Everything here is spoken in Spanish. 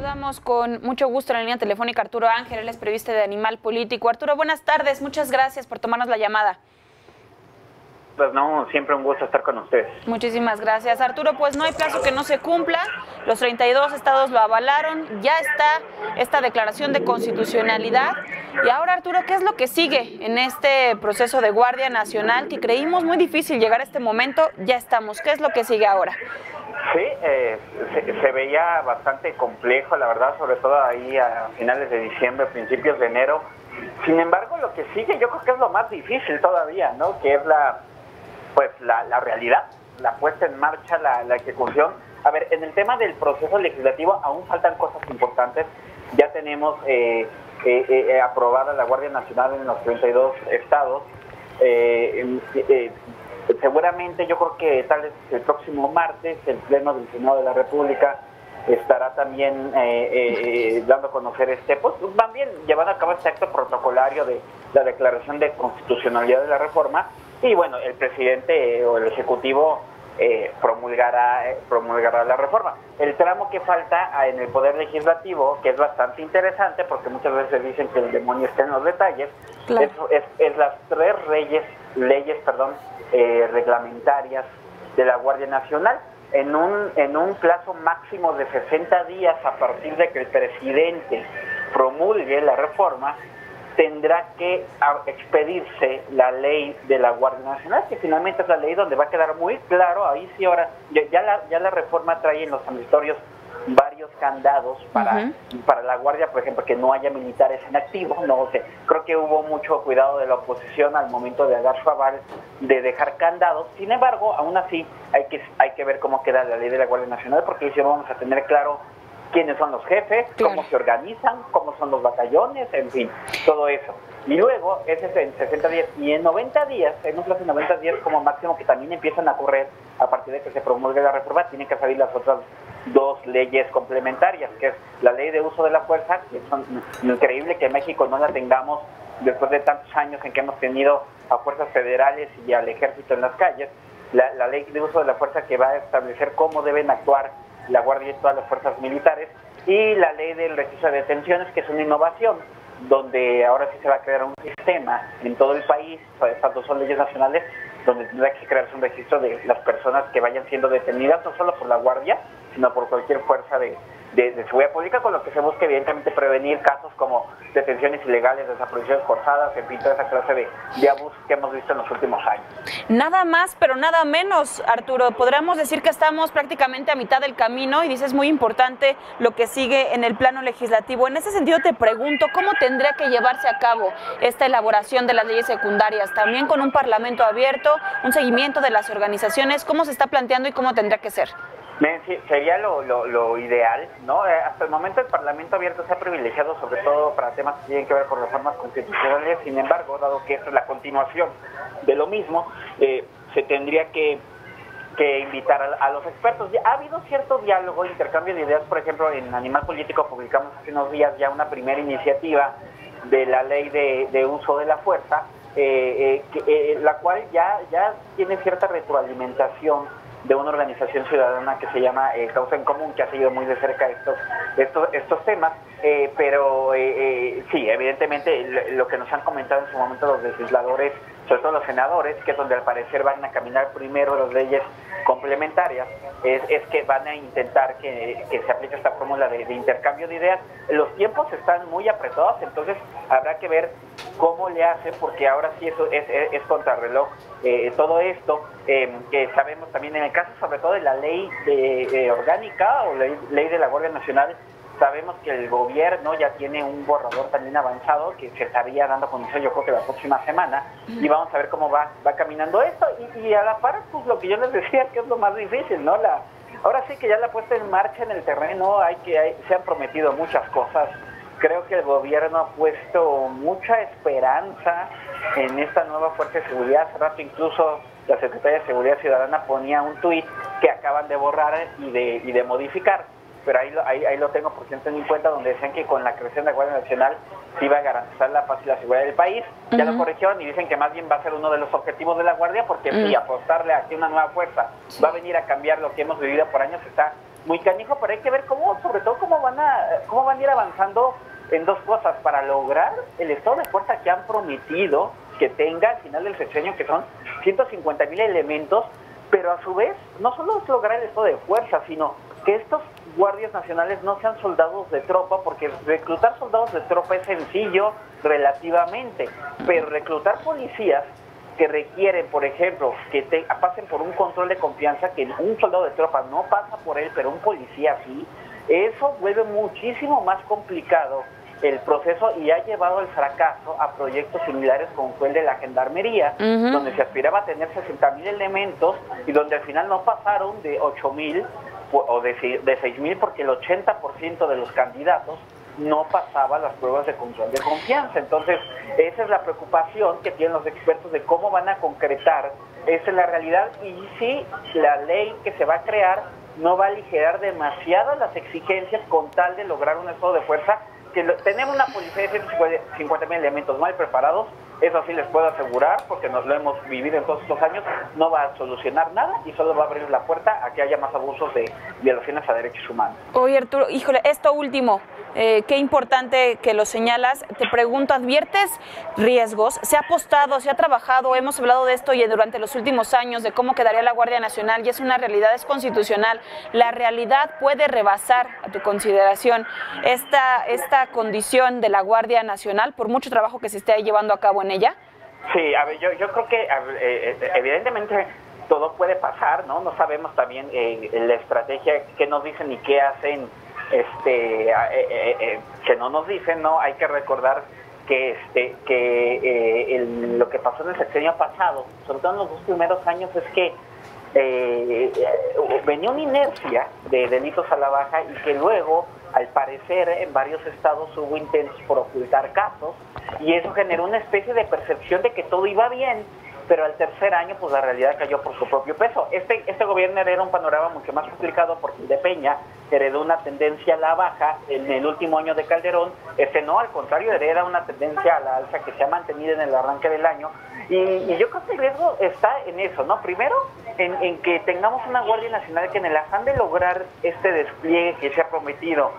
Saludamos con mucho gusto en la línea telefónica Arturo Ángel, él es periodista de Animal Político. Arturo, buenas tardes, muchas gracias por tomarnos la llamada. Pues no, siempre un gusto estar con ustedes. Muchísimas gracias, Arturo. Pues no hay plazo que no se cumpla, los 32 estados lo avalaron, ya está esta declaración de constitucionalidad. Y ahora, Arturo, ¿qué es lo que sigue en este proceso de Guardia Nacional que creímos muy difícil llegar a este momento? Ya estamos, ¿qué es lo que sigue ahora? Sí, se veía bastante complejo, la verdad, sobre todo ahí a finales de diciembre, principios de enero. Sin embargo, lo que sigue yo creo que es lo más difícil todavía, ¿no? Que es la realidad, la puesta en marcha, la ejecución. A ver, en el tema del proceso legislativo aún faltan cosas importantes. Ya tenemos aprobada la Guardia Nacional en los 32 estados. Seguramente yo creo que tal vez el próximo martes el Pleno del Senado de la República estará también dando a conocer también llevando a cabo este acto protocolario de la declaración de constitucionalidad de la reforma, y bueno, el presidente o el ejecutivo promulgará la reforma. El tramo que falta en el Poder Legislativo, que es bastante interesante porque muchas veces dicen que el demonio está en los detalles, claro. es las tres leyes reglamentarias de la Guardia Nacional en un plazo máximo de 60 días a partir de que el presidente promulgue la reforma. Tendrá que expedirse la ley de la Guardia Nacional, que finalmente es la ley donde va a quedar muy claro. Ahí sí, ahora ya la reforma trae en los transitorios varios candados para la Guardia, por ejemplo, que no haya militares en activo. No sé, creo que hubo mucho cuidado de la oposición al momento de dar su aval de dejar candados. Sin embargo, aún así hay que ver cómo queda la ley de la Guardia Nacional, porque ahí sí vamos a tener claro quiénes son los jefes, claro, cómo se organizan, cómo son los batallones, en fin, todo eso. Y luego, ese es en 60 días. Y en 90 días, en un plazo de 90 días como máximo, que también empiezan a correr a partir de que se promulgue la reforma, tienen que salir las otras dos leyes complementarias, que es la ley de uso de la fuerza, que es increíble que en México no la tengamos después de tantos años en que hemos tenido a fuerzas federales y al ejército en las calles. La ley de uso de la fuerza, que va a establecer cómo deben actuar la Guardia y todas las fuerzas militares, y la ley del registro de detenciones, que es una innovación, donde ahora sí se va a crear un sistema en todo el país. Estas dos son leyes nacionales, donde tendrá que crearse un registro de las personas que vayan siendo detenidas, no solo por la Guardia, sino por cualquier fuerza de seguridad pública, con lo que se busca evidentemente prevenir casos como detenciones ilegales, desapariciones forzadas, en fin, toda esa clase de abusos que hemos visto en los últimos años. Nada más, pero nada menos, Arturo. Podríamos decir que estamos prácticamente a mitad del camino, y dices muy importante lo que sigue en el plano legislativo. En ese sentido te pregunto, ¿cómo tendría que llevarse a cabo esta elaboración de las leyes secundarias? También con un parlamento abierto, un seguimiento de las organizaciones, ¿cómo se está planteando y cómo tendría que ser? Sí, sería lo ideal, ¿no? Hasta el momento el Parlamento abierto se ha privilegiado sobre todo para temas que tienen que ver con reformas constitucionales. Sin embargo, dado que esto es la continuación de lo mismo, se tendría que invitar a los expertos. Ha habido cierto diálogo, intercambio de ideas. Por ejemplo, en Animal Político publicamos hace unos días ya una primera iniciativa de la ley de uso de la fuerza, la cual ya tiene cierta retroalimentación de una organización ciudadana que se llama Causa en Común, que ha seguido muy de cerca estos temas, pero sí, evidentemente lo que nos han comentado en su momento los legisladores, sobre todo los senadores, que es donde al parecer van a caminar primero las leyes complementarias, es que van a intentar que se aplique esta fórmula de intercambio de ideas. Los tiempos están muy apretados, entonces habrá que ver cómo le hace, porque ahora sí eso es contrarreloj todo esto, que sabemos también en el caso sobre todo de la ley orgánica o ley de la Guardia Nacional. Sabemos que el gobierno ya tiene un borrador también avanzado que se estaría dando a conocer, yo creo que la próxima semana, y vamos a ver cómo va caminando esto, y a la par, pues lo que yo les decía, que es lo más difícil, ¿no? Ahora sí que ya la puesta en marcha en el terreno, se han prometido muchas cosas. Creo que el gobierno ha puesto mucha esperanza en esta nueva fuerza de seguridad. Hace rato incluso la Secretaría de Seguridad Ciudadana ponía un tuit que acaban de borrar y de modificar, pero ahí lo tengo porque no tengo en cuenta, donde decían que con la creación de la Guardia Nacional se iba a garantizar la paz y la seguridad del país. Ya lo corrigieron y dicen que más bien va a ser uno de los objetivos de la Guardia, porque si apostarle a que una nueva fuerza va a venir a cambiar lo que hemos vivido por años, está muy canijo, pero hay que ver cómo, sobre todo cómo van a ir avanzando en dos cosas para lograr el estado de fuerza que han prometido que tenga al final del sexenio, que son 150,000 elementos, pero a su vez no solo es lograr el estado de fuerza, sino que estos guardias nacionales no sean soldados de tropa, porque reclutar soldados de tropa es sencillo relativamente, pero reclutar policías que requieren, por ejemplo, que pasen por un control de confianza, que un soldado de tropa no pasa por él, pero un policía sí, eso vuelve muchísimo más complicado el proceso y ha llevado al fracaso a proyectos similares como fue el de la Gendarmería, donde se aspiraba a tener 60,000 elementos y donde al final no pasaron de 8,000 o de 6,000 porque el 80% de los candidatos no pasaba las pruebas de control de confianza. Entonces, esa es la preocupación que tienen los expertos de cómo van a concretar esa es la realidad y si la ley que se va a crear no va a aligerar demasiado las exigencias con tal de lograr un estado de fuerza. Que tenemos una policía de 150,000 elementos mal preparados, eso sí les puedo asegurar, porque nos lo hemos vivido en todos estos años, no va a solucionar nada y solo va a abrir la puerta a que haya más abusos de violaciones a derechos humanos. Oye, Arturo, híjole, esto último, qué importante que lo señalas. Te pregunto, ¿adviertes riesgos? ¿Se ha apostado, se ha trabajado? Hemos hablado de esto y durante los últimos años, de cómo quedaría la Guardia Nacional, y es una realidad, es constitucional. ¿La realidad puede rebasar, a tu consideración, esta condición de la Guardia Nacional por mucho trabajo que se esté llevando a cabo en ella? Sí, a ver, yo creo que evidentemente todo puede pasar, ¿no? No sabemos también la estrategia, qué nos dicen y qué hacen, que no nos dicen, ¿no? Hay que recordar que lo que pasó en el sexenio pasado, sobre todo en los 2 primeros años, es que venía una inercia de delitos a la baja y que luego, al parecer, en varios estados hubo intentos por ocultar casos y eso generó una especie de percepción de que todo iba bien, pero al tercer año pues la realidad cayó por su propio peso. Este gobierno era un panorama mucho más complicado porque el de Peña heredó una tendencia a la baja en el último año de Calderón, no, al contrario, hereda una tendencia a la alza que se ha mantenido en el arranque del año y yo creo que el riesgo está en eso, ¿no? Primero, en que tengamos una Guardia Nacional que en el afán de lograr este despliegue que se ha prometido